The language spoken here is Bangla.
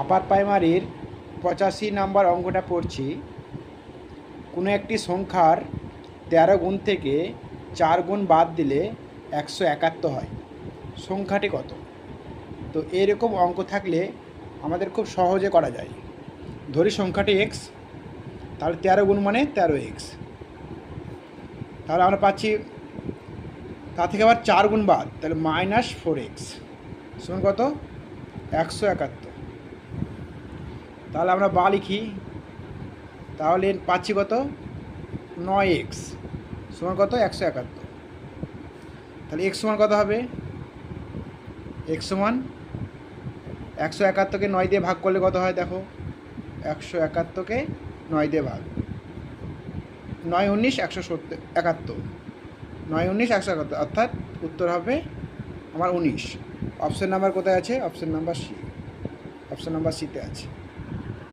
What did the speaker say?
আপার প্রাইমারির 85 নাম্বার অঙ্কটা পড়ছি। কোনো একটি সংখ্যার 13 গুণ থেকে 4 গুণ বাদ দিলে 171 হয়, সংখ্যাটি কত? তো এরকম অঙ্ক থাকলে আমাদের খুব সহজে করা যায়। ধরি সংখ্যাটি এক্স, তাহলে 13 গুণ মানে 13x। তাহলে আমরা পাচ্ছি তা থেকে আবার 4 গুণ বাদ, তাহলে -4x সমান কত? 171। তাহলে আমরা বা লিখি, তাহলে পাচ্ছি কত? 9x সমান কত? 171। তাহলে x সমান কত হবে? x সমান 171কে 9 দিয়ে ভাগ করলে কত হয় দেখো, 171কে 9 দিয়ে ভাগ, 9 19 171, 9 19 171, অর্থাৎ উত্তর হবে আমার 19। অপশন নাম্বার কোথায় আছে? Option number C, option number সিতে আছে।